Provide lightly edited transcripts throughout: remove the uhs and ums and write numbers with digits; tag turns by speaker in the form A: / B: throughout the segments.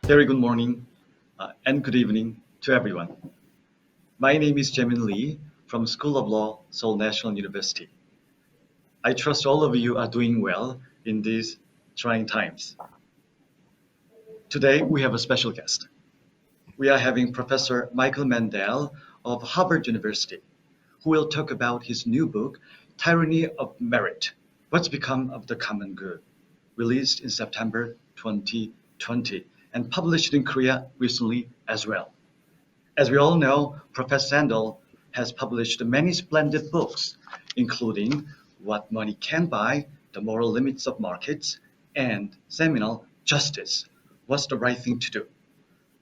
A: Very good morning and good evening to everyone. My name is Jamin Lee from School of Law, Seoul National University. I trust all of you are doing well in these trying times. Today we have a special guest. We are having Professor Michael Mandel of Harvard University, who will talk about his new book, Tyranny of Merit: What's Become of the Common Good, released in September 2020 and published in Korea recently as well. As we all know, Professor Sandel has published many splendid books, including What Money Can Buy, The Moral Limits of Markets, and seminal Justice, What's the Right Thing to Do?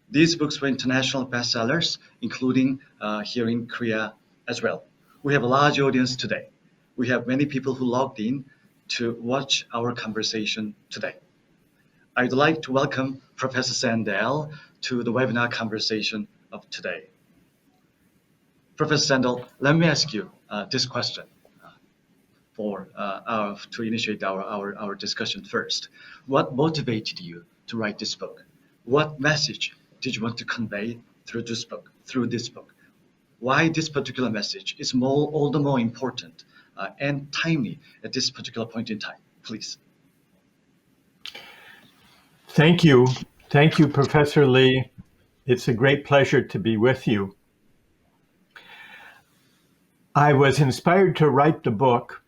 A: These books were international bestsellers, including here in Korea as well. We have a large audience today. We have many people who logged in to watch our conversation today. I'd like to welcome Professor Sandel to the webinar conversation of today. Professor Sandel, let me ask you this question to initiate our discussion first. What motivated you to write this book? What message did you want to convey through this book? Why this particular message is all the more important and timely at this particular point in time, please.
B: Thank you. Thank you, Professor Lee. It's a great pleasure to be with you. I was inspired to write the book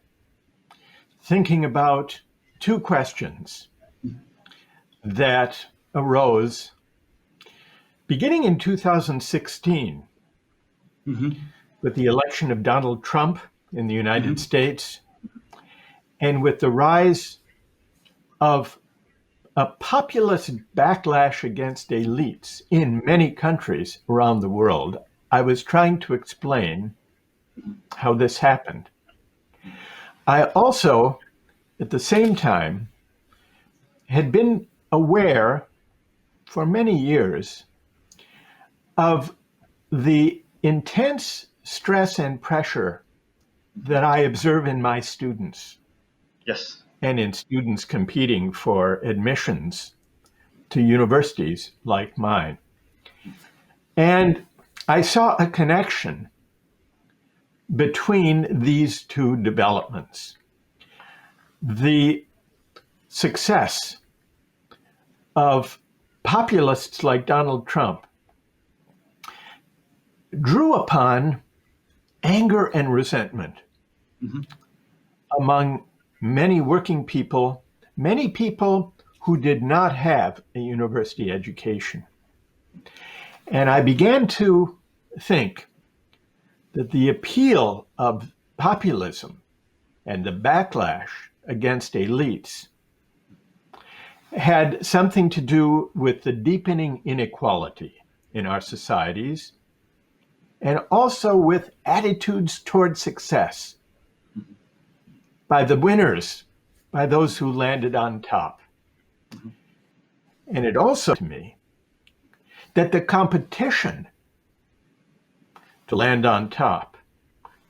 B: thinking about two questions that arose beginning in 2016 with the election of Donald Trump in the United States and with the rise of a populist backlash against elites in many countries around the world. I was trying to explain how this happened. I also, at the same time, had been aware for many years of the intense stress and pressure that I observe in my students.
A: Yes.
B: And in students competing for admissions to universities like mine. And I saw a connection between these two developments. The success of populists like Donald Trump drew upon anger and resentment among many working people, many people who did not have a university education. And I began to think that the appeal of populism and the backlash against elites had something to do with the deepening inequality in our societies and also with attitudes toward success by the winners, by those who landed on top. And it also to me that the competition to land on top,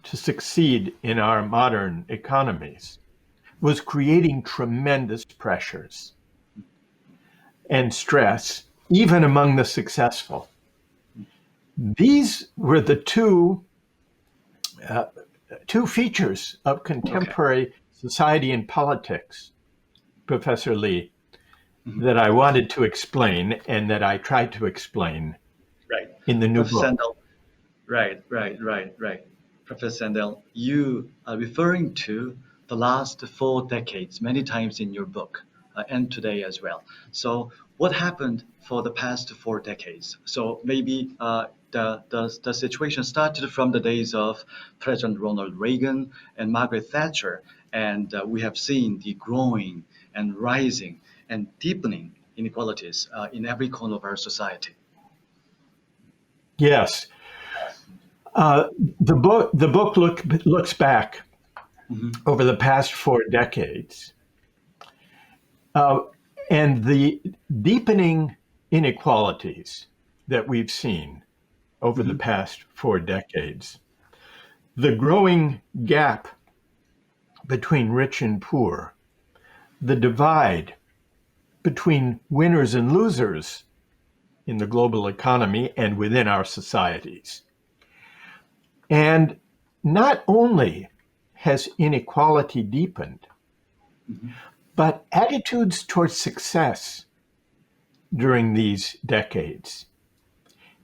B: to succeed in our modern economies, was creating tremendous pressures and stress, even among the successful. These were the two features of contemporary society and politics, Professor Lee, that I wanted to explain and that I tried to explain in the new book.
A: Sandel, right. Professor Sandel, you are referring to the last 4 decades many times in your book and today as well. So what happened for the past 4 decades? So maybe the situation started from the days of President Ronald Reagan and Margaret Thatcher, and we have seen the growing and rising and deepening inequalities in every corner of our society.
B: Yes. The book looks back over the past 4 decades, and the deepening inequalities that we've seen over the past 4 decades, the growing gap between rich and poor, the divide between winners and losers in the global economy and within our societies. And not only has inequality deepened, but attitudes towards success during these decades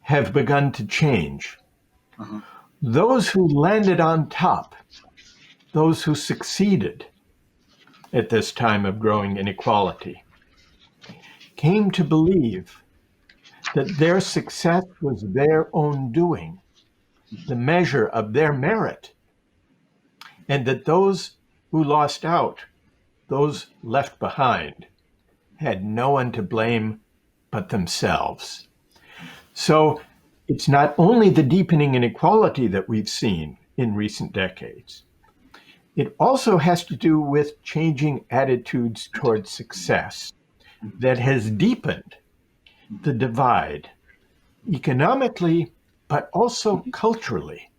B: have begun to change. Those who landed on top, those who succeeded at this time of growing inequality, came to believe that their success was their own doing, the measure of their merit, and that those who lost out, those left behind, had no one to blame but themselves. So it's not only the deepening inequality that we've seen in recent decades, it also has to do with changing attitudes towards success that has deepened the divide economically, but also culturally,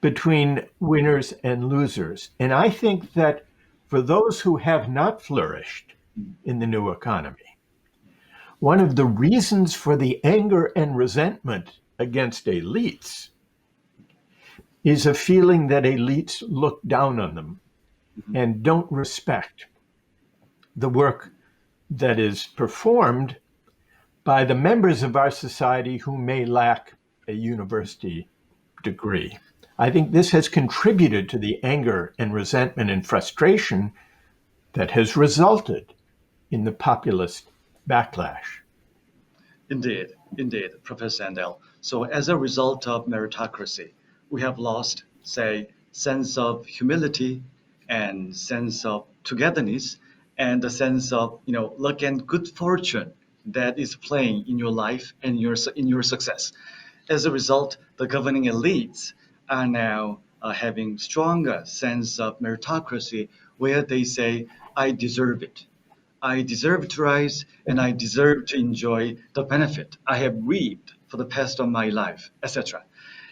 B: between winners and losers. And I think that for those who have not flourished in the new economy, one of the reasons for the anger and resentment against elites is a feeling that elites look down on them and don't respect the work that is performed by the members of our society who may lack a university degree. I think this has contributed to the anger and resentment and frustration that has resulted in the populist backlash.
A: Indeed, Professor Sandel. So as a result of meritocracy, we have lost, say, sense of humility and sense of togetherness and the sense of, luck and good fortune that is playing in your life and in your success. As a result, the governing elites are now having stronger sense of meritocracy where they say, I deserve it. I deserve to rise and I deserve to enjoy the benefit I have reaped for the past of my life, etc.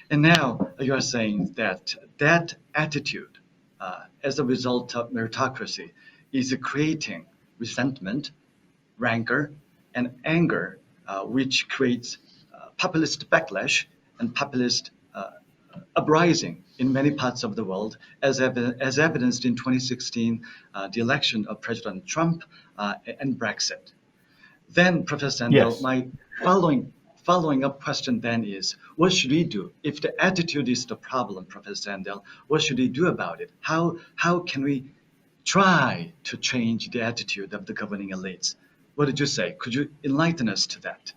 A: And now you are saying that that attitude, as a result of meritocracy, is creating resentment, rancor, and anger, which creates populist backlash and populist uprising in many parts of the world, as evidenced in 2016, the election of President Trump and Brexit. Then, Professor Sandel,
B: Yes.
A: my following up question then is, what should we do? If the attitude is the problem, Professor Sandel, what should we do about it? How can we try to change the attitude of the governing elites? What did you say? Could you enlighten us to that?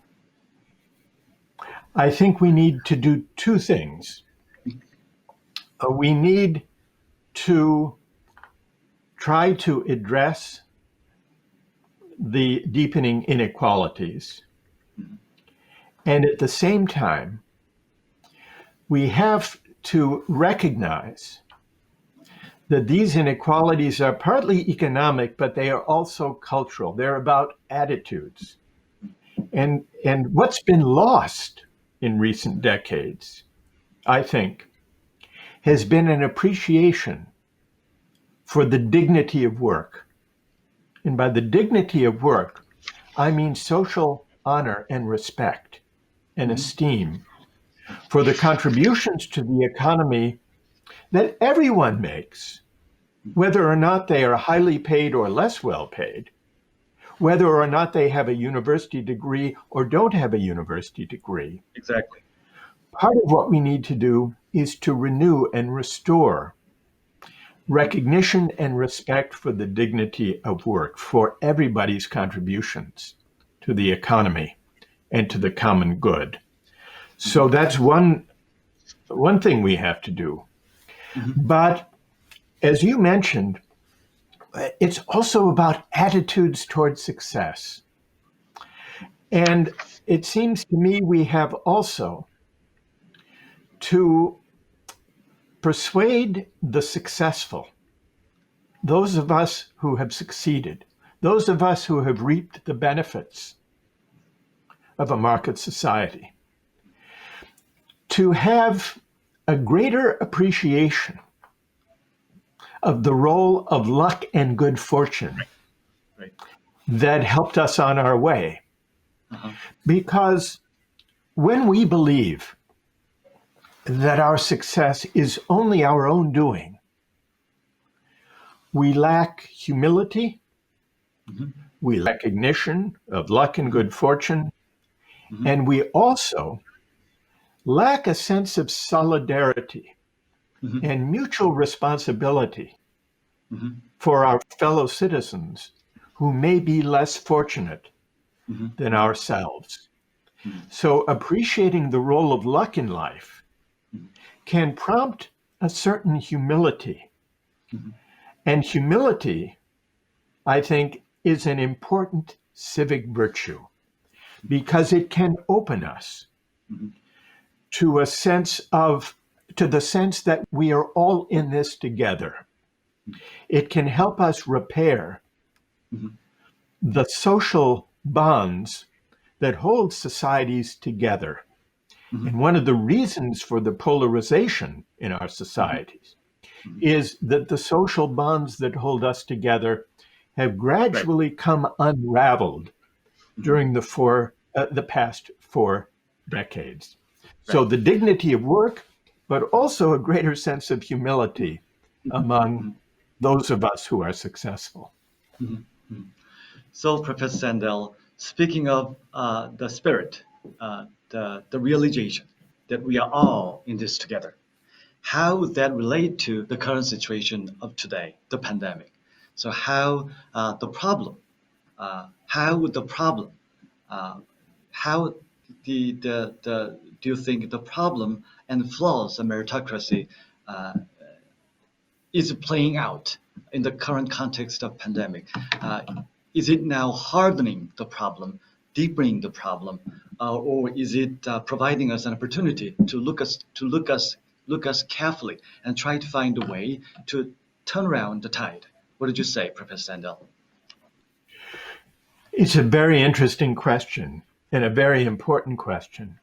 B: I think we need to do two things. We need to try to address the deepening inequalities. And at the same time, we have to recognize that these inequalities are partly economic, but they are also cultural. They're about attitudes. And what's been lost in recent decades, I think, has been an appreciation for the dignity of work. And by the dignity of work, I mean social honor and respect and esteem for the contributions to the economy that everyone makes, whether or not they are highly paid or less well paid, whether or not they have a university degree or don't have a university degree.
A: Exactly.
B: Part of what we need to do is to renew and restore recognition and respect for the dignity of work, for everybody's contributions to the economy and to the common good. So that's one thing we have to do. But as you mentioned, it's also about attitudes towards success. And it seems to me we have also to persuade the successful, those of us who have succeeded, those of us who have reaped the benefits of a market society, to have a greater appreciation of the role of luck and good fortune that helped us on our way, Because when we believe that our success is only our own doing, we lack humility, we lack recognition of luck and good fortune, and we also lack a sense of solidarity and mutual responsibility for our fellow citizens who may be less fortunate than ourselves. So appreciating the role of luck in life can prompt a certain humility. And humility, I think, is an important civic virtue because it can open us to the sense that we are all in this together. It can help us repair the social bonds that hold societies together. And one of the reasons for the polarization in our societies is that the social bonds that hold us together have gradually come unraveled during the past 4 decades. So the dignity of work, but also a greater sense of humility among those of us who are successful.
A: So, Professor Sandel, speaking of the spirit, the realization that we are all in this together, how would that relate to the current situation of today, the pandemic? So how the problem, how would the problem, how do you think the problem and flaws of meritocracy is playing out in the current context of pandemic? Is it now hardening the problem, deepening the problem, or is it providing us an opportunity to look us carefully and try to find a way to turn around the tide? What did you say, Professor Sandel?
B: It's a very interesting question and a very important question.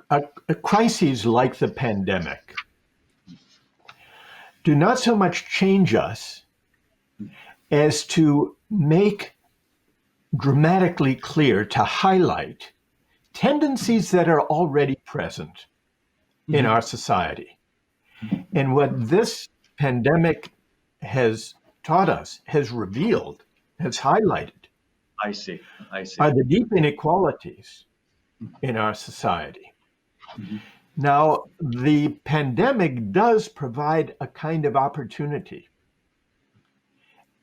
B: A crises like the pandemic do not so much change us as to make dramatically clear, to highlight tendencies that are already present in our society. And what this pandemic has taught us, has revealed, has highlighted,
A: I see.
B: are the deep inequalities in our society. Now, the pandemic does provide a kind of opportunity.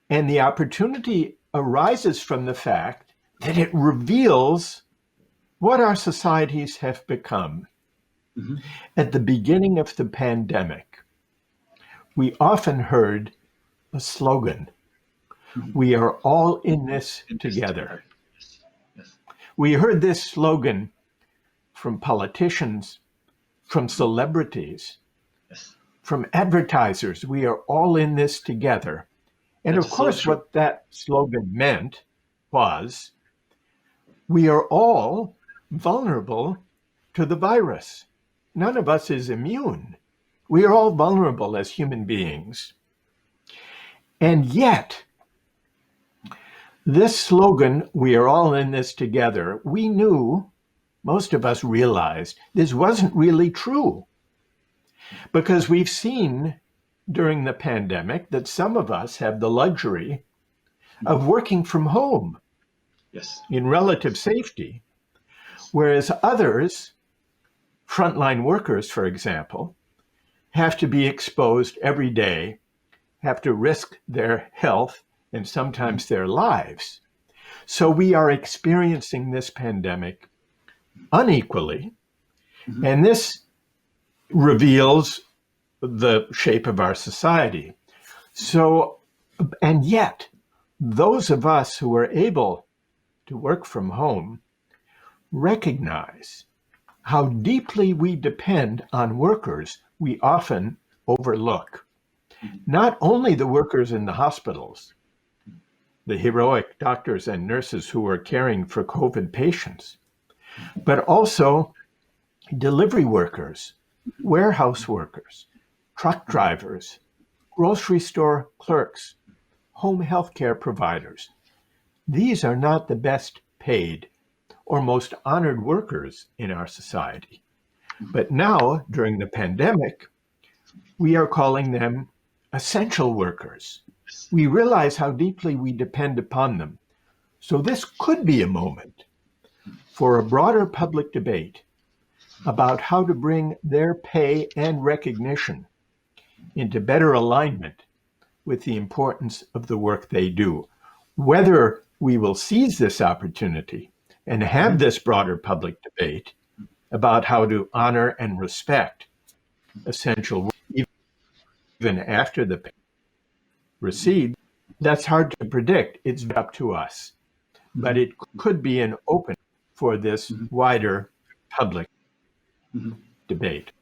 B: And the opportunity arises from the fact that it reveals what our societies have become. At the beginning of the pandemic, we often heard a slogan, "We are all in this together."
A: Yes.
B: We heard this slogan from politicians, from celebrities,
A: Yes.
B: from advertisers. We are all in this together. And
A: That's
B: of course,
A: so true.
B: what that slogan meant was, we are all vulnerable to the virus. None of us is immune. We are all vulnerable as human beings. And yet, this slogan, "We are all in this together," we knew, most of us realized, this wasn't really true. Because we've seen during the pandemic that some of us have the luxury of working from home
A: Yes.
B: in relative safety, whereas others, frontline workers, for example, have to be exposed every day, have to risk their health and sometimes their lives. So we are experiencing this pandemic unequally, and this reveals the shape of our society. So, and yet, those of us who are able to work from home recognize how deeply we depend on workers we often overlook. Not only the workers in the hospitals, the heroic doctors and nurses who are caring for COVID patients, but also delivery workers, warehouse workers, truck drivers, grocery store clerks, home health care providers. These are not the best paid or most honored workers in our society. But now, during the pandemic, we are calling them essential workers. We realize how deeply we depend upon them. So this could be a moment for a broader public debate about how to bring their pay and recognition into better alignment with the importance of the work they do. Whether we will seize this opportunity and have this broader public debate about how to honor and respect essential work even after the pay recedes, that's hard to predict. It's up to us. But it could be an opening for this wider public debate.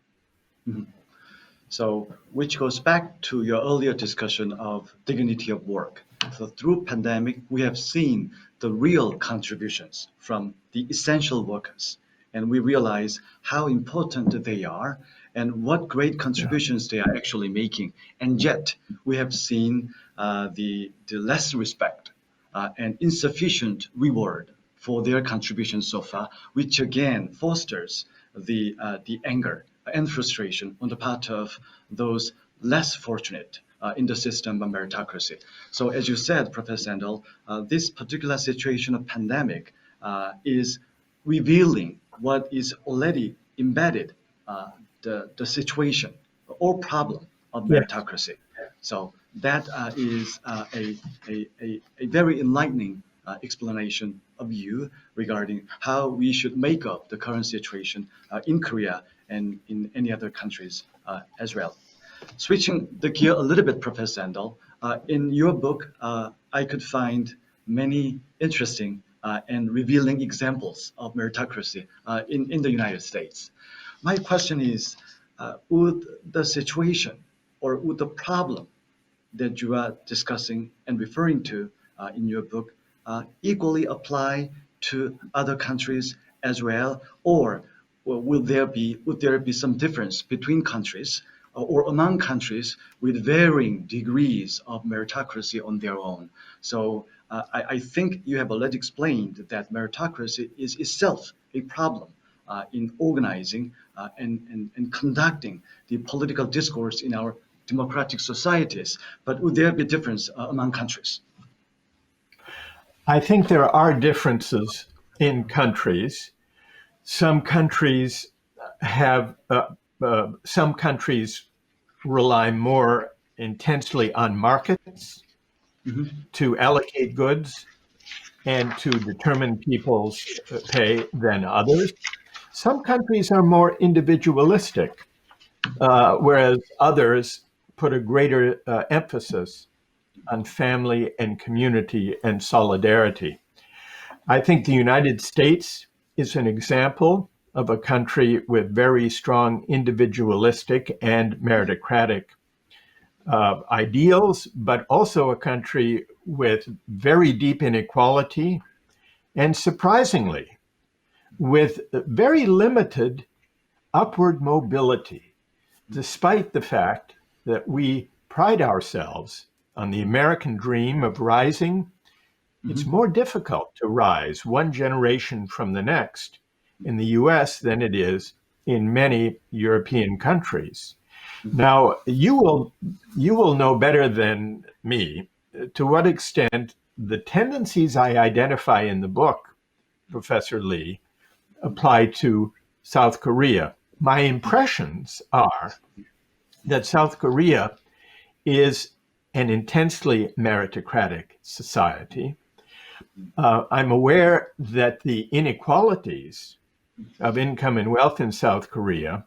A: So, which goes back to your earlier discussion of dignity of work. So through pandemic, we have seen the real contributions from the essential workers, and we realize how important they are and what great contributions they are actually making. And yet, we have seen the less respect and insufficient reward for their contributions so far, which again fosters the anger and frustration on the part of those less fortunate in the system of meritocracy. So as you said, Professor Sandel, this particular situation of pandemic is revealing what is already embedded, the situation or problem of meritocracy. So that is a very enlightening explanation of you regarding how we should make up the current situation in Korea and in any other countries as well. Switching the gear a little bit, Professor Sandel, in your book, I could find many interesting and revealing examples of meritocracy in the United States. My question is, would the situation or would the problem that you are discussing and referring to in your book equally apply to other countries as well, or would there be some difference between countries or among countries with varying degrees of meritocracy on their own? So I think you have already explained that meritocracy is itself a problem in organizing and conducting the political discourse in our democratic societies. But would there be a difference among countries?
B: I think there are differences in countries. Some countries rely more intensely on markets to allocate goods and to determine people's pay than others. Some countries are more individualistic, whereas others put a greater emphasis on family and community and solidarity. I think the United States is an example of a country with very strong individualistic and meritocratic ideals, but also a country with very deep inequality and, surprisingly, with very limited upward mobility, despite the fact that we pride ourselves on the American dream of rising. It's more difficult to rise one generation from the next in the US than it is in many European countries. Now, you will know better than me to what extent the tendencies I identify in the book, Professor Lee, apply to South Korea. My impressions are that South Korea is an intensely meritocratic society. I'm aware that the inequalities of income and wealth in South Korea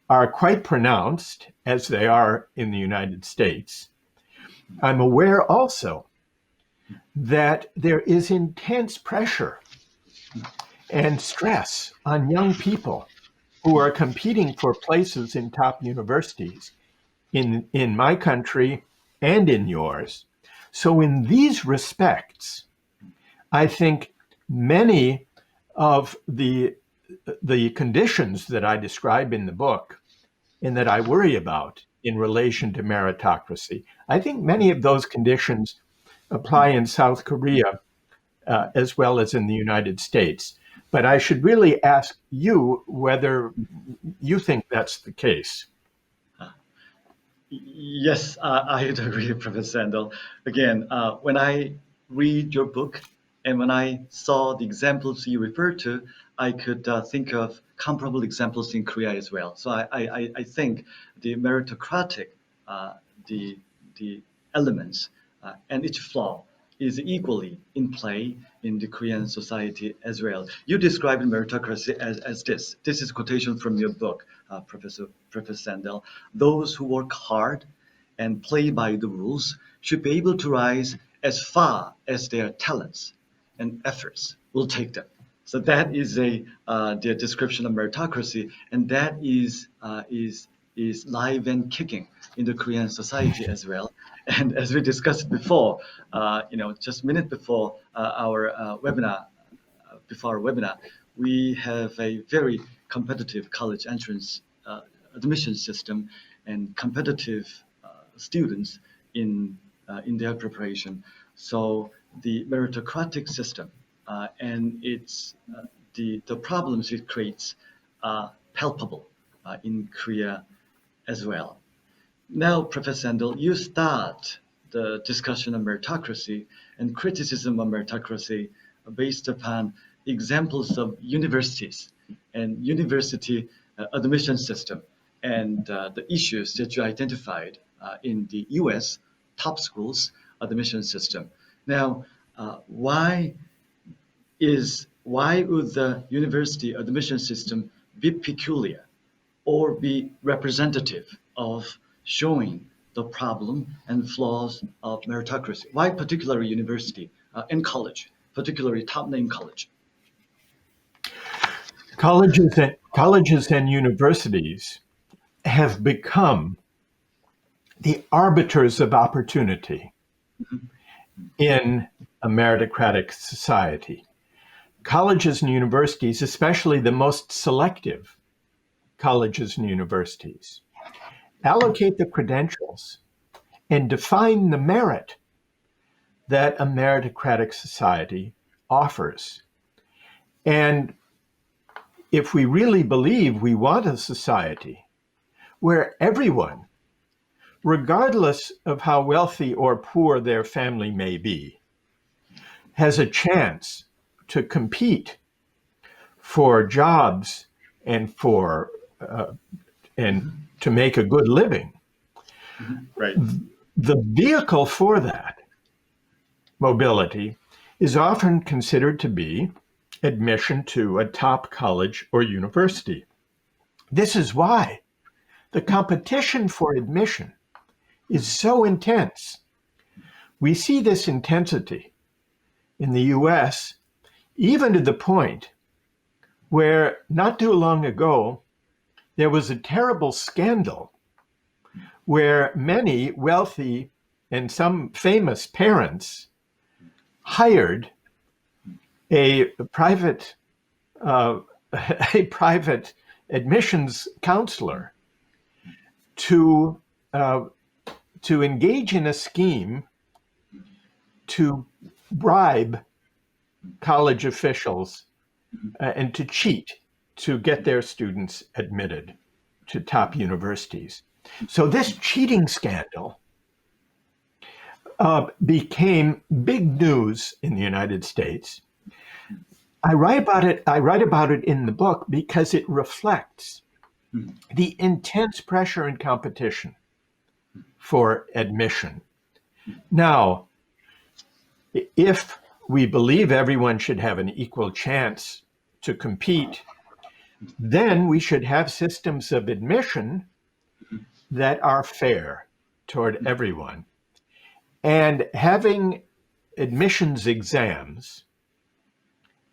B: are quite pronounced, as they are in the United States. I'm aware also that there is intense pressure and stress on young people who are competing for places in top universities in my country and in yours. So in these respects, I think many of the conditions that I describe in the book and that I worry about in relation to meritocracy, I think many of those conditions apply in South Korea as well as in the United States. But I should really ask you whether you think that's the case.
A: Yes, I would agree, Professor Sandel. Again, when I read your book and when I saw the examples you referred to, I could think of comparable examples in Korea as well. So I think the meritocratic, the elements and each flaw is equally in play in the Korean society as well. You describe meritocracy as this. This is a quotation from your book, Professor Sandel. Those who work hard and play by the rules should be able to rise as far as their talents and efforts will take them. So that is the description of meritocracy, and that is live and kicking in the Korean society as well. And as we discussed before, just a minute before our webinar, we have a very competitive college entrance admission system and competitive students in their preparation. So the meritocratic system and its the problems it creates are palpable in Korea as well. Now, Professor Sandel, you start the discussion of meritocracy and criticism of meritocracy based upon examples of universities and university admission system and the issues that you identified in the U.S. top schools admission system. Now, why would the university admission system be peculiar or be representative of showing the problem and flaws of meritocracy? Why particular university and college, particularly top name college?
B: Colleges and universities have become the arbiters of opportunity in a meritocratic society. Colleges and universities, especially the most selective colleges and universities, allocate the credentials and define the merit that a meritocratic society offers. And if we really believe we want a society where everyone, regardless of how wealthy or poor their family may be, has a chance to compete for jobs and for and to make a good living.
A: Right.
B: The vehicle for that mobility is often considered to be admission to a top college or university. This is why the competition for admission is so intense. We see this intensity in the US, even to the point where not too long ago, there was a terrible scandal where many wealthy and some famous parents hired a private admissions counselor to engage in a scheme to bribe college officials and to cheat to get their students admitted to top universities. So this cheating scandal became big news in the United States. I write about it in the book because it reflects the intense pressure and competition for admission. Now, if we believe everyone should have an equal chance to compete, then we should have systems of admission that are fair toward everyone. And having admissions exams,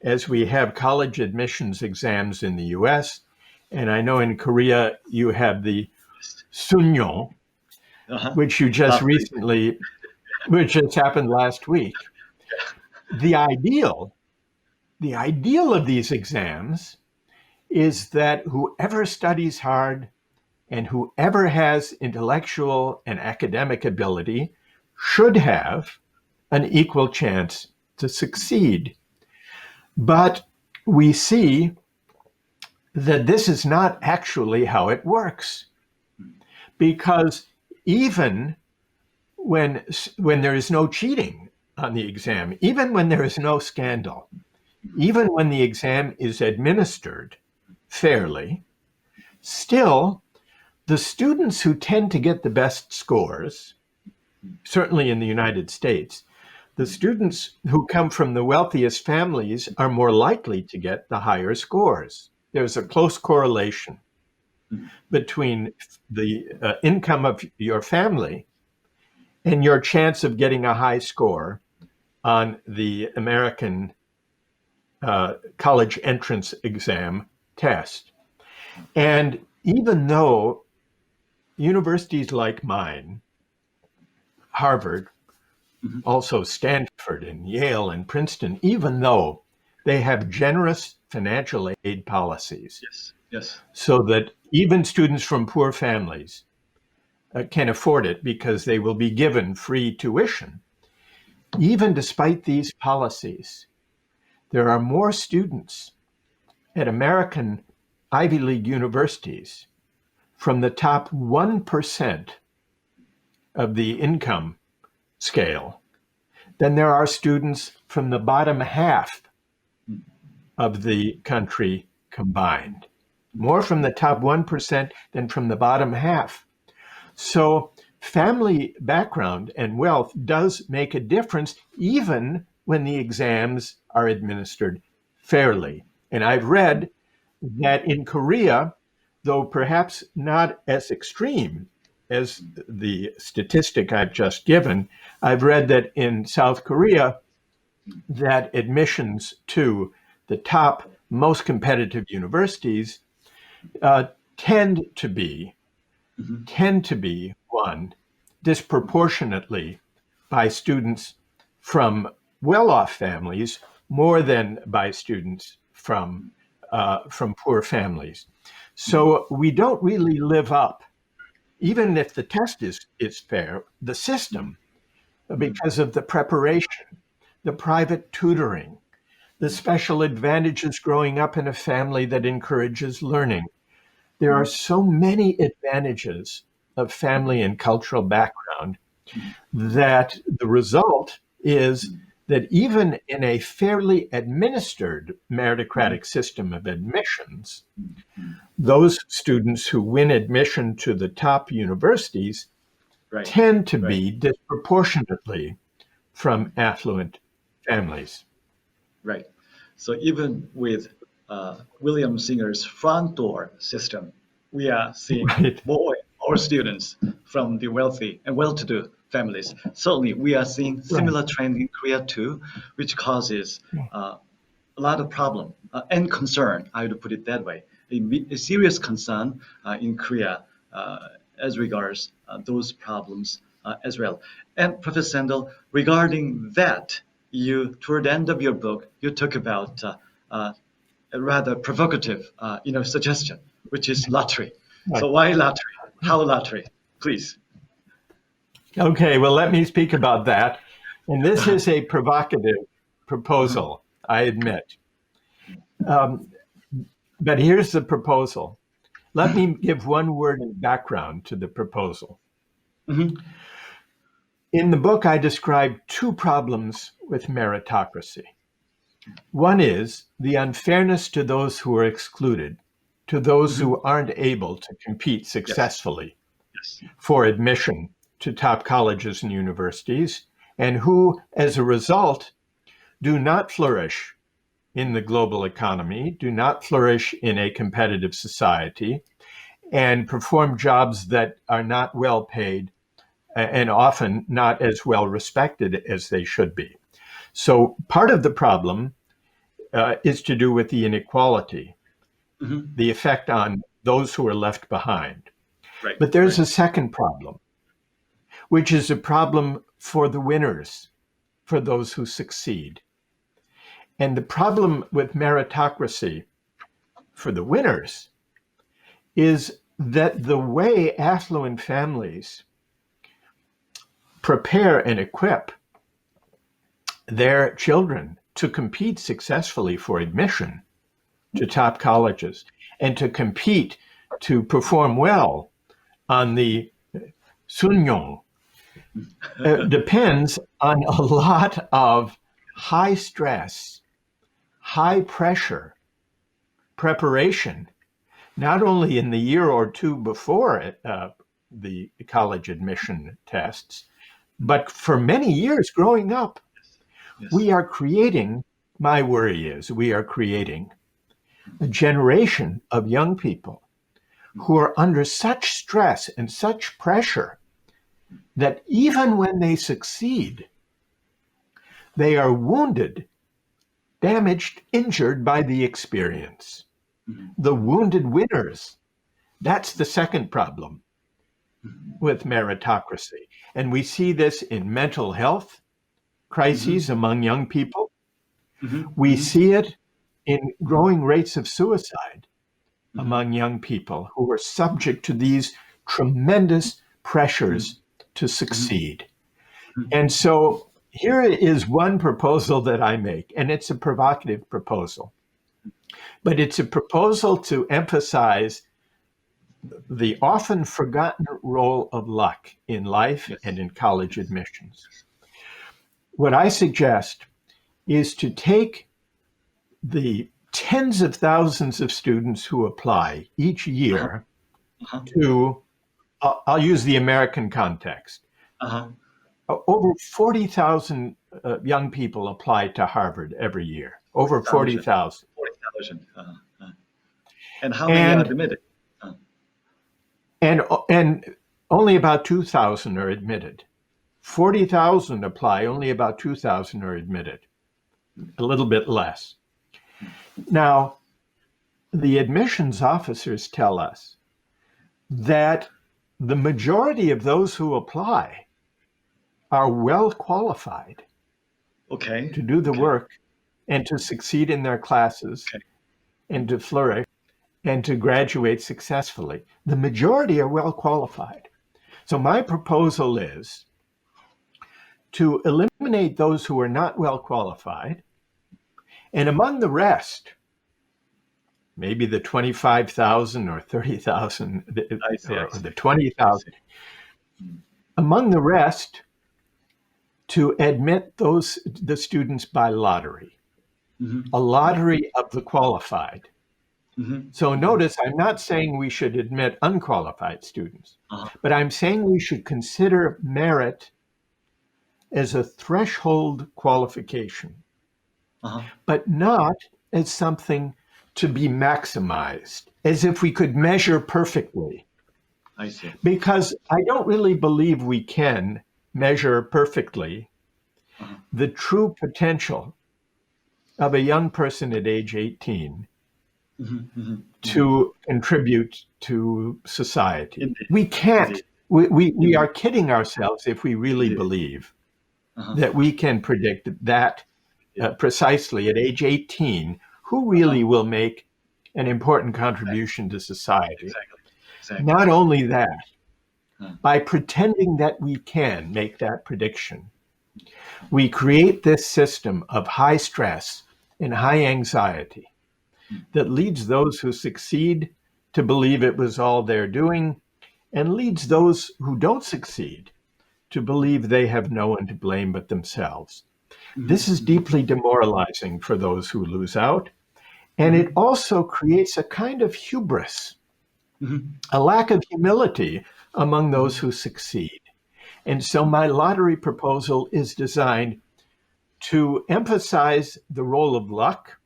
B: as we have college admissions exams in the US, and I know in Korea you have the Sunyo, which you just recently, which just happened last week. The ideal of these exams is that whoever studies hard and whoever has intellectual and academic ability should have an equal chance to succeed. But we see that this is not actually how it works, because even when there is no cheating on the exam, even when there is no scandal, even when the exam is administered fairly, still the students who tend to get the best scores, certainly in the United States, the students who come from the wealthiest families are more likely to get the higher scores. There's a close correlation between the income of your family and your chance of getting a high score on the American college entrance exam test. And even though universities like mine, Harvard, also Stanford and Yale and Princeton, even though they have generous financial aid policies,
A: Yes.
B: so that even students from poor families can afford it because they will be given free tuition. Even despite these policies, there are more students at American Ivy League universities from the top 1% of the income scale than there are students from the bottom half of the country combined. More from the top 1% than from the bottom half. So family background and wealth does make a difference, even when the exams are administered fairly. And I've read that in Korea, though perhaps not as extreme as the statistic I've just given, I've read that in South Korea, that admissions to the top most competitive universities tend to be won disproportionately by students from well-off families more than by students from poor families. So we don't really live up, even if the test is fair, the system, because of the preparation, the private tutoring, the special advantages growing up in a family that encourages learning. There are so many advantages of family and cultural background that the result is that even in a fairly administered meritocratic system of admissions, those students who win admission to the top universities tend to be disproportionately from affluent families.
A: Right. So even with William Singer's front door system, we are seeing more students from the wealthy and well-to-do families. Certainly, we are seeing similar trend in Korea too, which causes a lot of problem and concern. I would put it that way. A serious concern in Korea as regards those problems as well. And Professor Sandel, regarding that, toward the end of your book, you talk about a rather provocative, suggestion, which is lottery. So why lottery? How lottery? Please.
B: Okay, well, let me speak about that. And this is a provocative proposal, I admit. But here's the proposal. Let me give one word in background to the proposal. In the book, I describe two problems with meritocracy. One is the unfairness to those who are excluded, to those who aren't able to compete successfully for admission to top colleges and universities, and who, as a result, do not flourish in the global economy, do not flourish in a competitive society, and perform jobs that are not well paid and often not as well respected as they should be. So part of the problem is to do with the inequality, the effect on those who are left behind. But there's a second problem, which is a problem for the winners, for those who succeed. And the problem with meritocracy for the winners is that the way affluent families prepare and equip their children to compete successfully for admission to top colleges and to compete to perform well on the Sunyong depends on a lot of high stress, high pressure preparation, not only in the year or two before the college admission tests, but for many years growing up.
A: Yes.
B: We are creating, my worry is, we are creating a generation of young people who are under such stress and such pressure that even when they succeed, they are wounded, damaged, injured by the experience. The wounded winners. That's the second problem with meritocracy. And we see this in mental health crises among young people. We see it in growing rates of suicide among young people who are subject to these tremendous pressures to succeed. And so here is one proposal that I make, and it's a provocative proposal, but it's a proposal to emphasize the often forgotten role of luck in life and in college admissions. What I suggest is to take the tens of thousands of students who apply each year to, I'll use the American context. Over 40,000 young people apply to Harvard every year. Over 40,000.
A: 40,000. And how many are admitted?
B: And only about 2,000 are admitted. 40,000 apply, only about 2,000 are admitted. A little bit less. Now, the admissions officers tell us that the majority of those who apply are well qualified to do the work and to succeed in their classes and to flourish and to graduate successfully. The majority are well qualified. So my proposal is to eliminate those who are not well qualified, and among the rest, maybe the 25,000 or 30,000 or the 20,000, among the rest, to admit the students by lottery, a lottery of the qualified. So notice, I'm not saying we should admit unqualified students, but I'm saying we should consider merit as a threshold qualification, but not as something to be maximized, as if we could measure perfectly.
A: I see.
B: Because I don't really believe we can measure perfectly the true potential of a young person at age 18 to contribute to society.
A: Indeed.
B: We can't. We are kidding ourselves if we really believe that we can predict that precisely at age 18 who really will make an important contribution to society.
A: Exactly.
B: Not only that, by pretending that we can make that prediction, we create this system of high stress and high anxiety that leads those who succeed to believe it was all their doing, and leads those who don't succeed to believe they have no one to blame but themselves. This is deeply demoralizing for those who lose out, and it also creates a kind of hubris, a lack of humility among those who succeed. And so my lottery proposal is designed to emphasize the role of luck,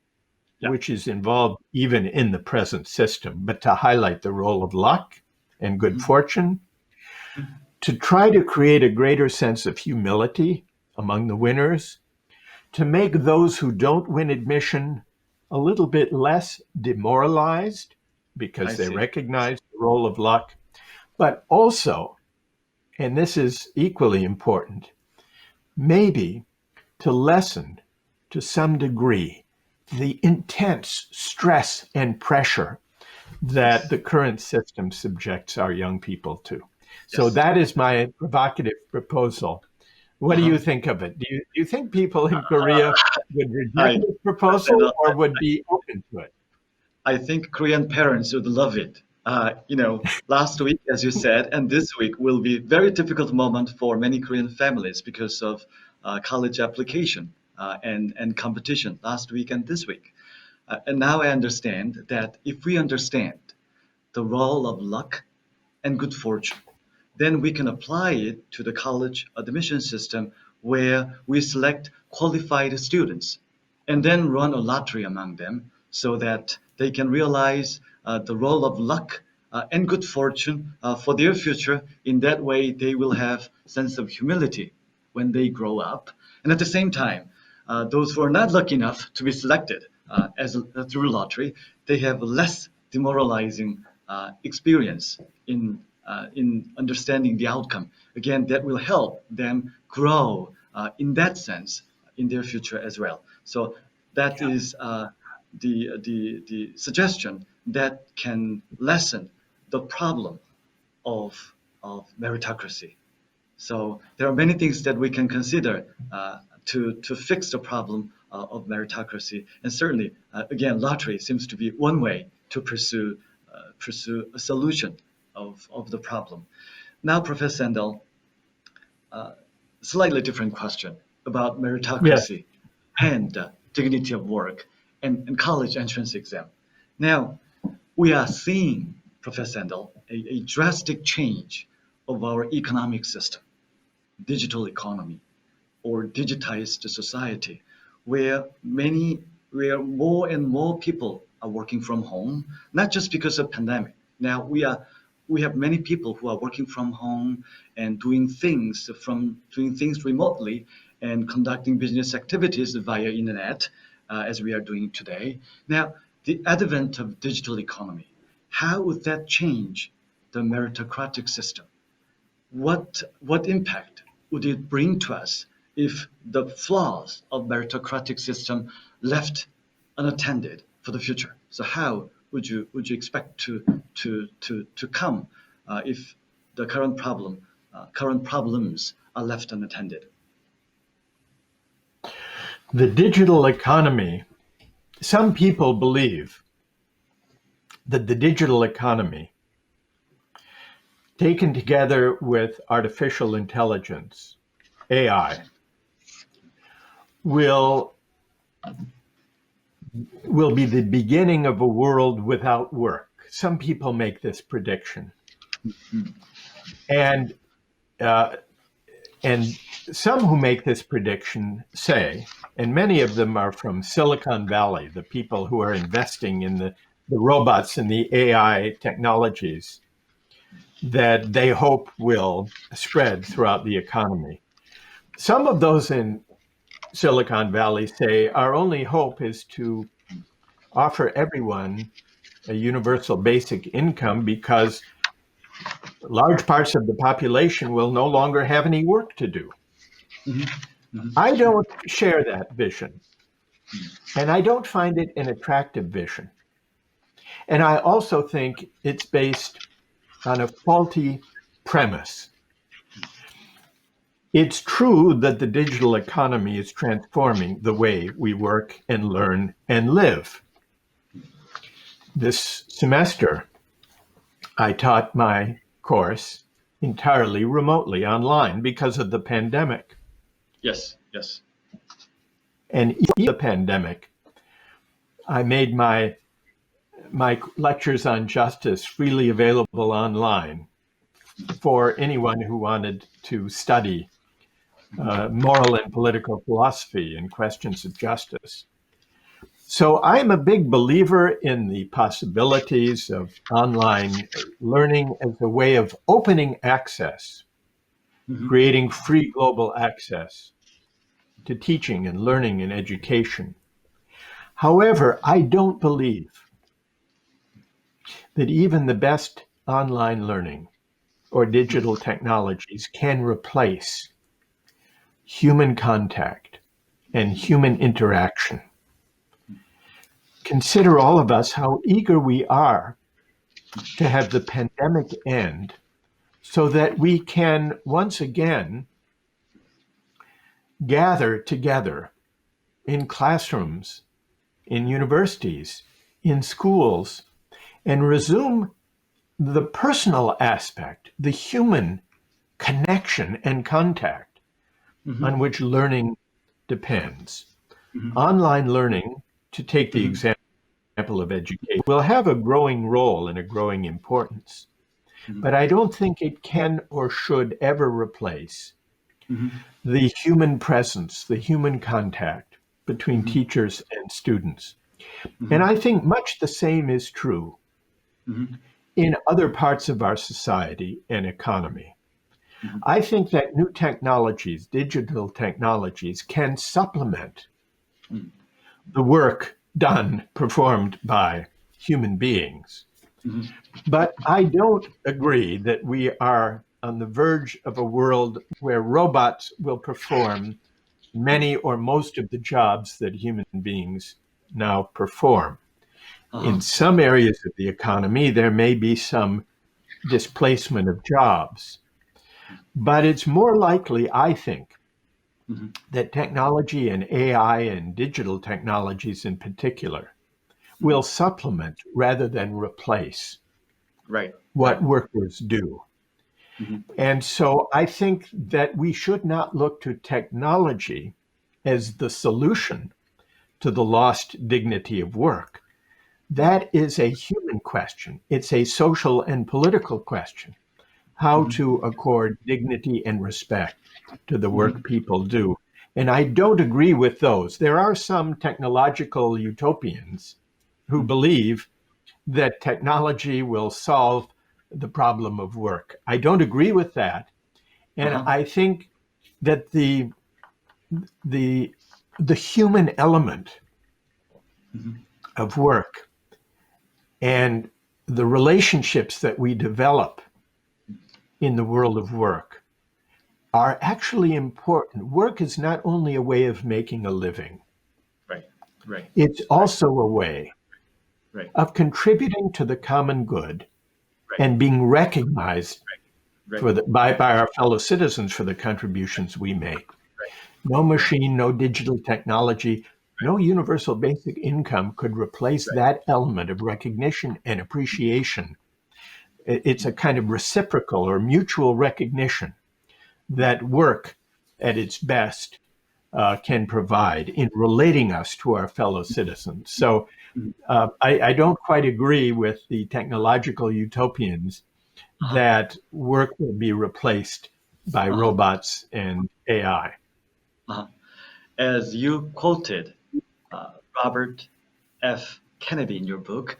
B: which is involved even in the present system, but to highlight the role of luck and good fortune, to try to create a greater sense of humility among the winners, to make those who don't win admission a little bit less demoralized because they recognize the role of luck, but also, and this is equally important, maybe to lessen to some degree the intense stress and pressure that the current system subjects our young people to. So that is my provocative proposal What do you think of it? Do you think people in Korea would
A: I,
B: reject this proposal or would be open to it?
A: I think Korean parents would love it. Last week, as you said, and this week will be very difficult moment for many Korean families because of college application and competition last week and this week. And now I understand that if we understand the role of luck and good fortune, then we can apply it to the college admission system where we select qualified students and then run a lottery among them so that they can realize the role of luck and good fortune for their future. In that way, they will have sense of humility when they grow up. And at the same time, those who are not lucky enough to be selected through lottery, they have less demoralizing experience in understanding the outcome. Again, that will help them grow in that sense in their future as well. So that is the suggestion that can lessen the problem of meritocracy. So there are many things that we can consider to fix the problem of meritocracy, and certainly, again, lottery seems to be one way to pursue a solution of the problem. Now, Professor Sandel, slightly different question about meritocracy and dignity of work and college entrance exam. Now, we are seeing, Professor Sandel, a drastic change of our economic system, digital economy, or digitized society, where more and more people are working from home, not just because of pandemic. Now we have many people who are working from home and doing things remotely and conducting business activities via internet, as we are doing today. Now, the advent of digital economy, how would that change the meritocratic system? What impact would it bring to us if the flaws of meritocratic system left unattended for the future? So how would you expect to come if the current problems are left unattended?
B: The digital economy, some people believe that the digital economy, taken together with artificial intelligence, AI, will be the beginning of a world without work. Some people make this prediction. And some who make this prediction say, and many of them are from Silicon Valley, the people who are investing in the robots and the AI technologies that they hope will spread throughout the economy. Some of those in Silicon Valley say our only hope is to offer everyone a universal basic income because large parts of the population will no longer have any work to do. I don't share that vision, and I don't find it an attractive vision. And I also think it's based on a faulty premise. It's true that the digital economy is transforming the way we work and learn and live. This semester, I taught my course entirely remotely online because of the pandemic.
A: Yes.
B: And in the pandemic, I made my lectures on justice freely available online for anyone who wanted to study moral and political philosophy and questions of justice. So I'm a big believer in the possibilities of online learning as a way of opening access, creating free global access to teaching and learning and education. However, I don't believe that even the best online learning or digital technologies can replace human contact and human interaction. Consider all of us how eager we are to have the pandemic end so that we can once again gather together in classrooms, in universities, in schools, and resume the personal aspect, the human connection and contact on which learning depends. Online learning, to take the example of education, will have a growing role and a growing importance, but I don't think it can or should ever replace the human presence, the human contact between teachers and students. And I think much the same is true in other parts of our society and economy. I think that new technologies, digital technologies, can supplement the work performed by human beings. But I don't agree that we are on the verge of a world where robots will perform many or most of the jobs that human beings now perform. In some areas of the economy, there may be some displacement of jobs, but it's more likely, I think, that technology and AI and digital technologies in particular will supplement rather than replace what workers do. And so I think that we should not look to technology as the solution to the lost dignity of work. That is a human question. It's a social and political question, how to accord dignity and respect to the work people do. And I don't agree with those. There are some technological utopians who believe that technology will solve the problem of work. I don't agree with that. And I think that the human element of work and the relationships that we develop in the world of work are actually important. Work is not only a way of making a living. It's also a way of contributing to the common good and being recognized by our fellow citizens for the contributions we make. No machine, no digital technology, no universal basic income could replace that element of recognition and appreciation. It's a kind of reciprocal or mutual recognition that work at its best can provide in relating us to our fellow citizens. So I don't quite agree with the technological utopians that work will be replaced by robots and AI.
A: As you quoted Robert F. Kennedy in your book,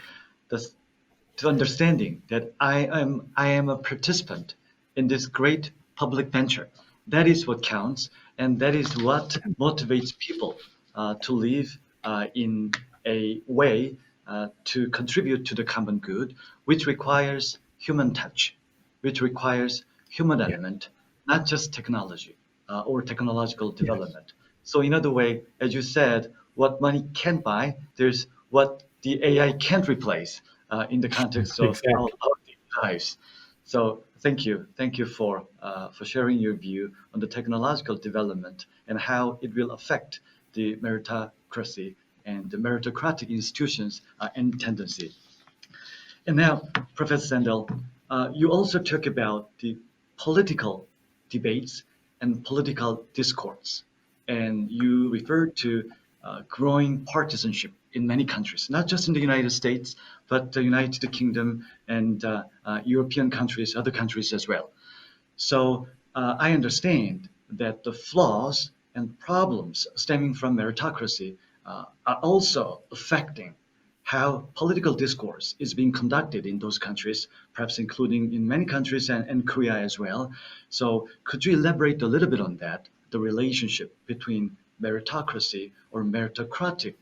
A: to understanding that I am a participant in this great public venture. That is what counts, and that is what motivates people to live in a way to contribute to the common good, which requires human touch, which requires human element, not just technology or technological development. So in other way, as you said, what money can't buy, there's what the AI can't replace in the context of our lives. So thank you for sharing your view on the technological development and how it will affect the meritocracy and the meritocratic institutions and tendency. And now, Professor Sandel, you also talk about the political debates and political discourse, and you referred to growing partisanship in many countries, not just in the United States, but the United Kingdom and European countries, other countries as well. So I understand that the flaws and problems stemming from meritocracy are also affecting how political discourse is being conducted in those countries, perhaps including in many countries and Korea as well. So could you elaborate a little bit on that, the relationship between meritocracy or meritocratic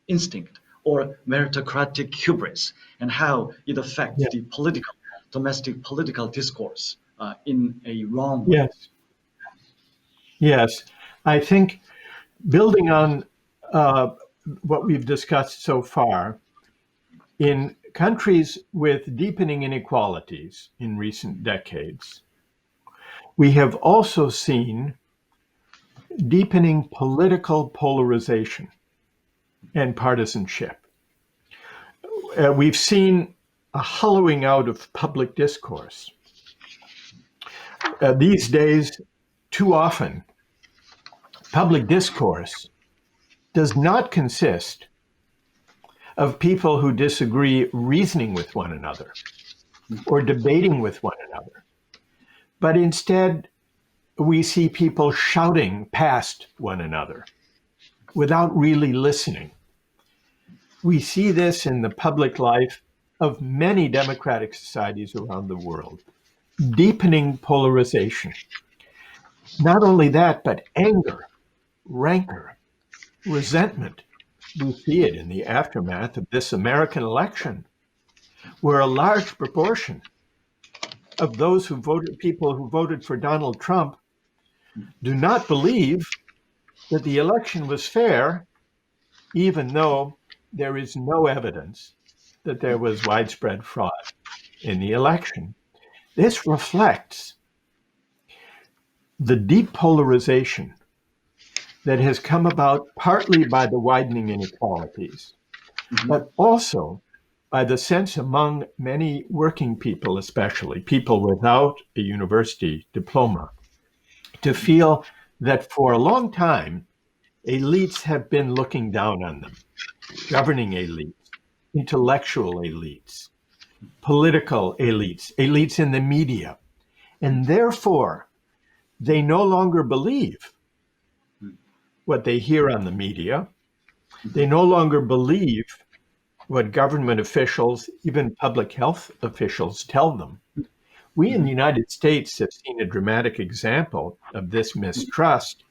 A: instinct or meritocratic hubris, and how it affects the domestic political discourse in a wrong way?
B: Yes. I think building on what we've discussed so far, in countries with deepening inequalities in recent decades, we have also seen deepening political polarization and partisanship. We've seen a hollowing out of public discourse. These days, too often, public discourse does not consist of people who disagree reasoning with one another or debating with one another, but instead we see people shouting past one another without really listening. We see this in the public life of many democratic societies around the world, deepening polarization. Not only that, but anger, rancor, resentment. We see it in the aftermath of this American election, where a large proportion of those people who voted for Donald Trump do not believe that the election was fair, even though there is no evidence that there was widespread fraud in the election. This reflects the deep polarization that has come about partly by the widening inequalities, but also by the sense among many working people, especially people without a university diploma, to feel that for a long time, elites have been looking down on them, governing elites, intellectual elites, political elites, elites in the media, and therefore they no longer believe what they hear on the media. They no longer believe what government officials, even public health officials, tell them. We in the United States have seen a dramatic example of this mistrust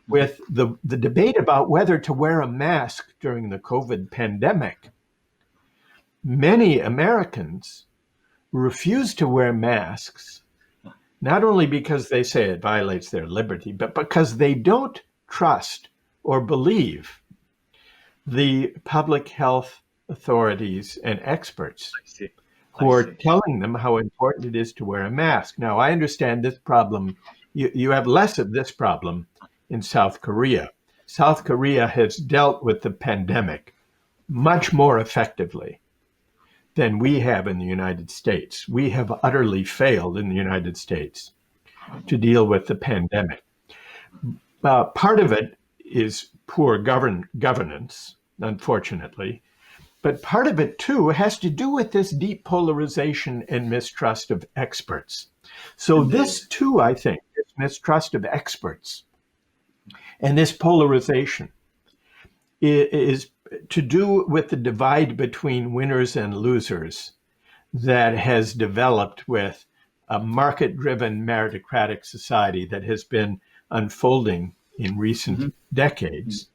B: with the debate about whether to wear a mask during the COVID pandemic. Many Americans refuse to wear masks, not only because they say it violates their liberty, but because they don't trust or believe the public health authorities and experts who are telling them how important it is to wear a mask. Now, I understand this problem. You have less of this problem in South Korea. South Korea has dealt with the pandemic much more effectively than we have in the United States. We have utterly failed in the United States to deal with the pandemic. Part of it is poor governance, unfortunately, but part of it too has to do with this deep polarization and mistrust of experts. So this too, I think, this mistrust of experts and this polarization is to do with the divide between winners and losers that has developed with a market-driven meritocratic society that has been unfolding in recent decades.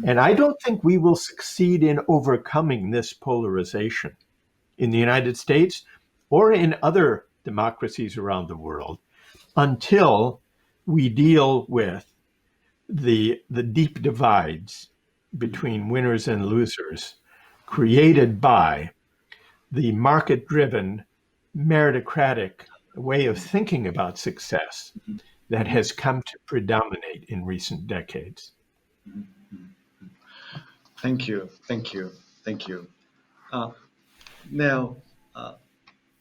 B: And I don't think we will succeed in overcoming this polarization in the United States or in other democracies around the world until we deal with the deep divides between winners and losers created by the market-driven meritocratic way of thinking about success that has come to predominate in recent decades.
A: Thank you. Now,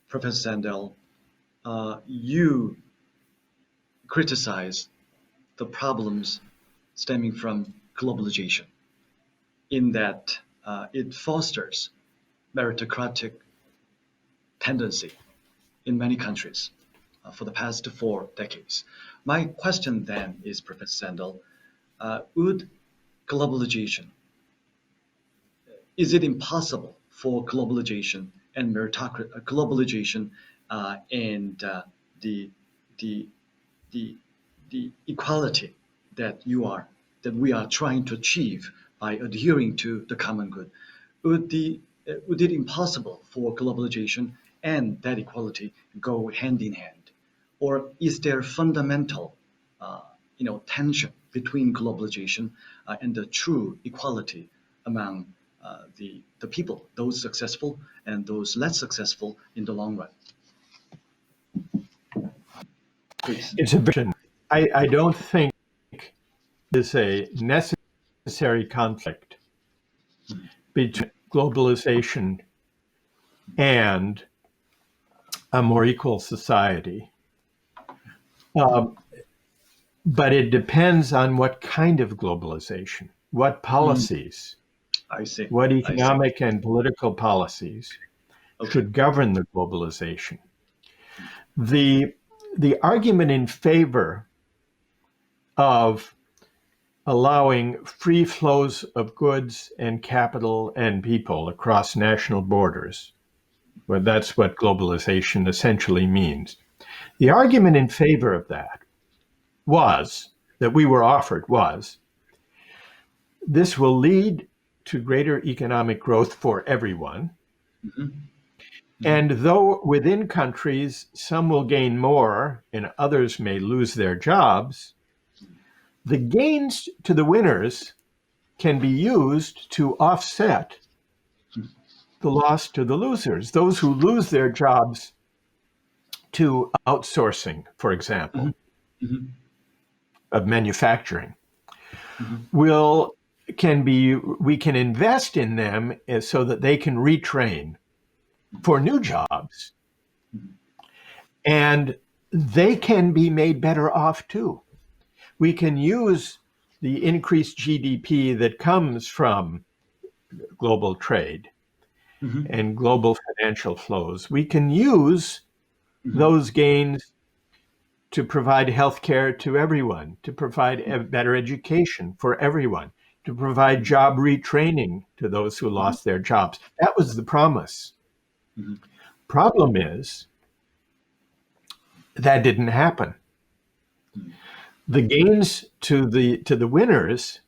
A: Professor Sandel, you criticize the problems stemming from globalization in that it fosters meritocratic tendency in many countries for the past 4 decades. My question then is, Professor Sandel, would globalization, is it impossible for globalization and globalization and the equality that we are trying to achieve by adhering to the common good, would it impossible for globalization and that equality go hand in hand? Or is there fundamental tension between globalization and the true equality among the people, those successful and those less successful in the long run? Please.
B: It's a vision. I don't think is a necessary conflict between globalization and a more equal society. But it depends on what kind of globalization, what policies,
A: I see.
B: what economic and political policies should govern the globalization. The argument in favor of allowing free flows of goods and capital and people across national borders, well, that's what globalization essentially means. The argument in favor of that that we were offered was, this will lead to greater economic growth for everyone. And though within countries, some will gain more and others may lose their jobs, the gains to the winners can be used to offset the loss to the losers, those who lose their jobs to outsourcing, for example, of manufacturing. We can invest in them so that they can retrain for new jobs, and they can be made better off too. We can use the increased GDP that comes from global trade and global financial flows. We can use those gains to provide health care to everyone, to provide a better education for everyone, to provide job retraining to those who lost their jobs. That was the promise. Problem is, that didn't happen. The gains to the winners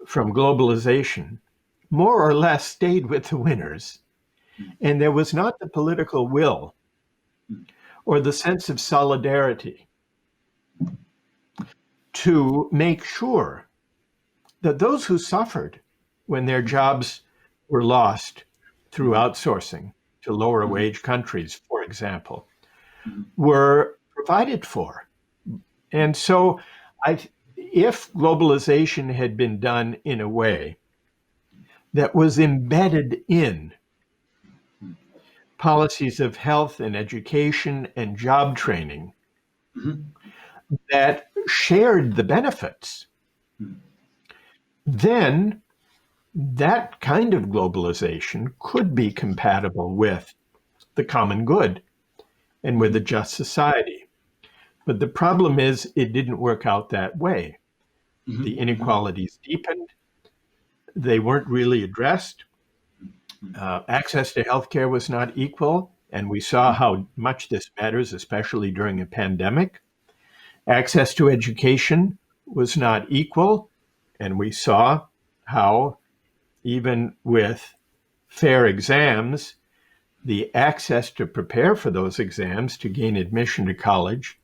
B: from globalization more or less stayed with the winners, and there was not the political will or the sense of solidarity to make sure that those who suffered when their jobs were lost through outsourcing to lower wage countries, for example, were provided for. And so if globalization had been done in a way that was embedded in policies of health and education and job training that shared the benefits, then that kind of globalization could be compatible with the common good and with a just society. But the problem is, it didn't work out that way. The inequalities deepened. They weren't really addressed. Access to healthcare was not equal, and we saw how much this matters, especially during a pandemic. Access to education was not equal, and we saw how, even with fair exams, the access to prepare for those exams to gain admission to college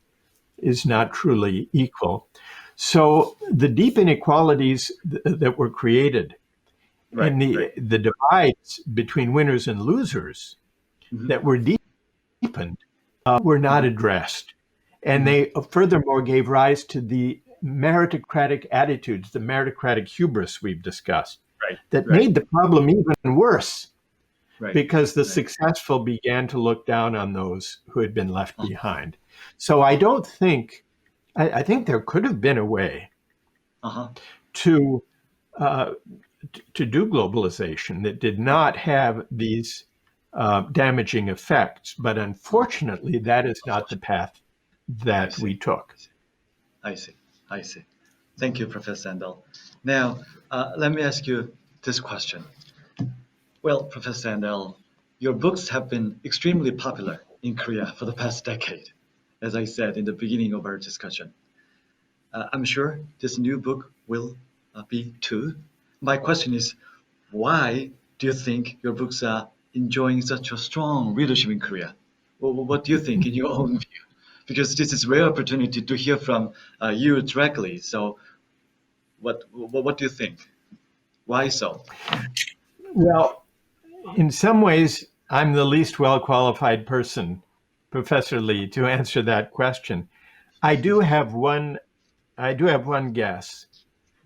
B: is not truly equal. So the deep inequalities that were created and the divides between winners and losers that were deepened were not addressed. And they furthermore gave rise to the meritocratic attitudes, the meritocratic hubris we've discussed, that made the problem even worse because the successful began to look down on those who had been left behind. So I think there could have been a way to do globalization that did not have these damaging effects. But unfortunately, that is not the path that we took.
A: I see. Thank you, Professor Sandel. Now, let me ask you this question. Well, Professor Sandel, your books have been extremely popular in Korea for the past decade, as I said in the beginning of our discussion. I'm sure this new book will be too. My question is, why do you think your books are enjoying such a strong readership in Korea? Well, what do you think in your own view? Because this is a rare opportunity to hear from you directly. So what do you think? Why so?
B: Well, in some ways, I'm the least well-qualified person, Professor Lee, to answer that question. I do have one do have one guess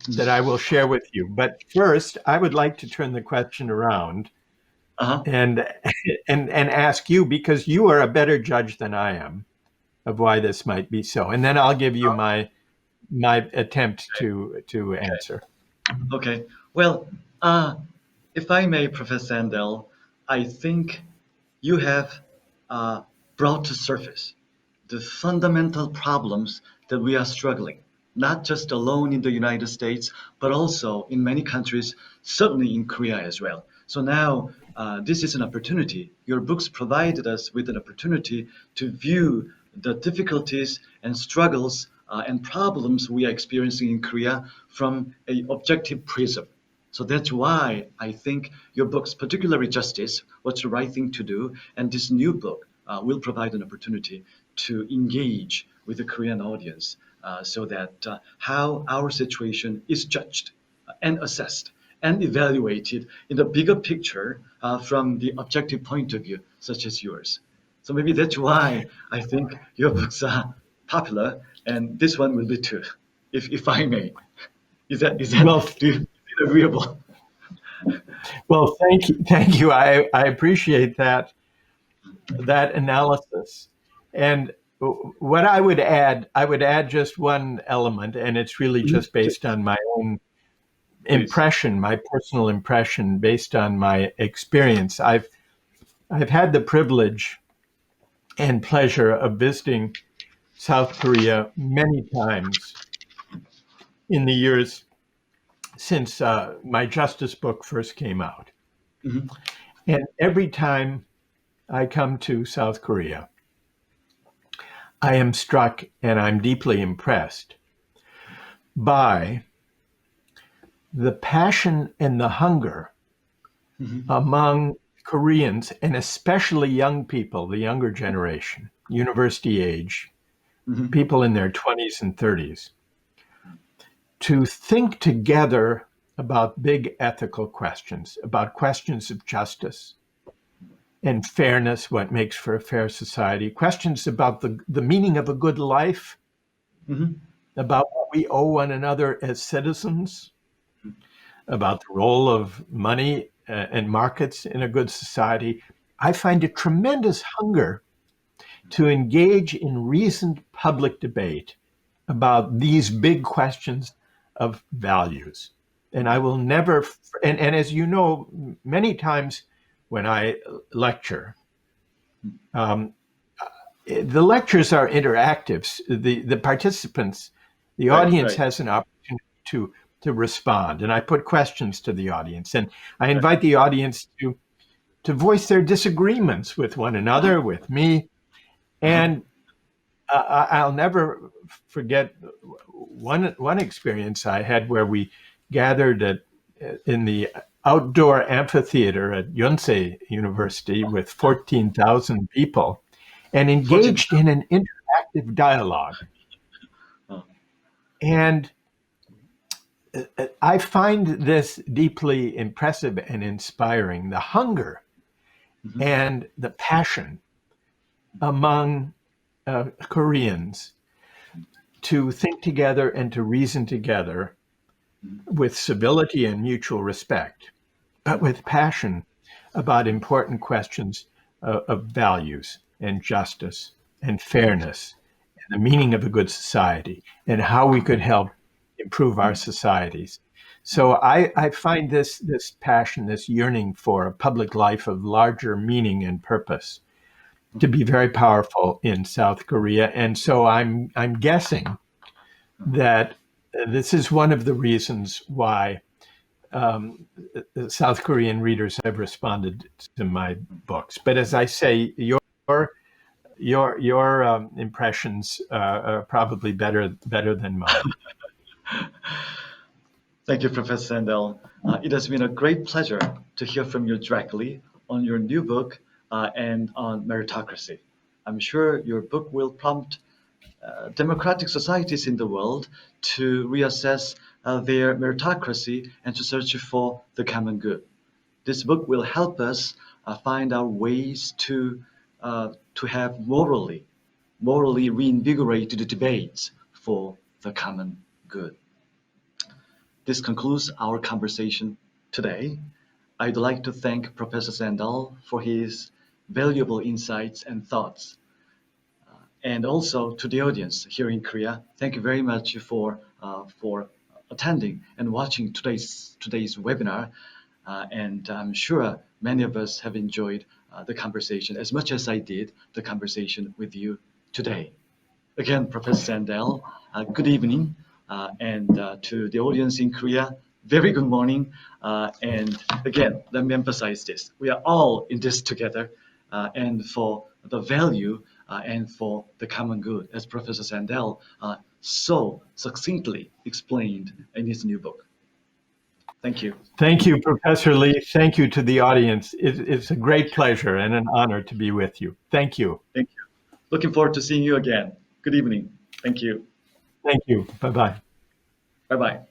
B: that I will share with you. But first, I would like to turn the question around
A: Uh-huh.
B: and ask you, because you are a better judge than I am of why this might be so. And then I'll give you my attempt to answer.
A: Okay. Well, if I may, Professor Sandel, I think you have brought to surface the fundamental problems that we are struggling, not just alone in the United States, but also in many countries, certainly in Korea as well. So now this is an opportunity. Your books provided us with an opportunity to view the difficulties and struggles and problems we are experiencing in Korea from an objective prism. So that's why I think your books, particularly Justice, What's the Right Thing to Do, and this new book will provide an opportunity to engage with the Korean audience so that how our situation is judged and assessed and evaluated in the bigger picture from the objective point of view, such as yours. So maybe that's why I think your books are popular, and this one will be too, if I may. Is that
B: Well,
A: do you, is it agreeable?
B: well, thank you. I appreciate that analysis. And what I would add just one element, and it's really just based on my own impression, my personal impression, based on my experience. I've had the privilege and pleasure of visiting South Korea many times in the years since my justice book first came out.
A: Mhm.
B: And every time I come to South Korea, I am struck and I'm deeply impressed by the passion and the hunger among Koreans, and especially young people, the younger generation, university age, people in their 20s and 30s, to think together about big ethical questions, about questions of justice and fairness, what makes for a fair society, questions about the meaning of a good life, about what we owe one another as citizens, about the role of money and markets in a good society. I find a tremendous hunger to engage in reasoned public debate about these big questions of values. And I will never, and as you know, many times when I lecture, the lectures are interactive. The participants, the audience has an opportunity to respond, and I put questions to the audience, and I invite the audience to voice their disagreements with one another, with me, and I'll never forget one experience I had where we gathered in the outdoor amphitheater at Yonsei University with 14,000 people and engaged in an interactive dialogue. And I find this deeply impressive and inspiring, the hunger and the passion among Koreans to think together and to reason together with civility and mutual respect, but with passion about important questions of values and justice and fairness and the meaning of a good society and how we could help improve our societies. So I find this passion, this yearning for a public life of larger meaning and purpose to be very powerful in South Korea. And so I'm guessing that this is one of the reasons why South Korean readers have responded to my books. But as I say, your impressions are probably better than mine.
A: Thank you, Professor Sandel. It has been a great pleasure to hear from you directly on your new book and on meritocracy. I'm sure your book will prompt democratic societies in the world to reassess their meritocracy and to search for the common good. This book will help us find our ways to have morally reinvigorated debates for the common good. This concludes our conversation today. I'd like to thank Professor Sandel for his valuable insights and thoughts. And also to the audience here in Korea, thank you very much for attending and watching today's webinar. And I'm sure many of us have enjoyed the conversation as much as I did the conversation with you today. Again, Professor Sandel, good evening. And to the audience in Korea, very good morning. And again, let me emphasize this. We are all in this together and for the value and for the common good, as Professor Sandel so succinctly explained in his new book. Thank you.
B: Thank you, Professor Lee. Thank you to the audience. It's a great pleasure and an honor to be with you. Thank you.
A: Thank you. Looking forward to seeing you again. Good evening. Thank you.
B: Thank you. Bye-bye.
A: Bye-bye.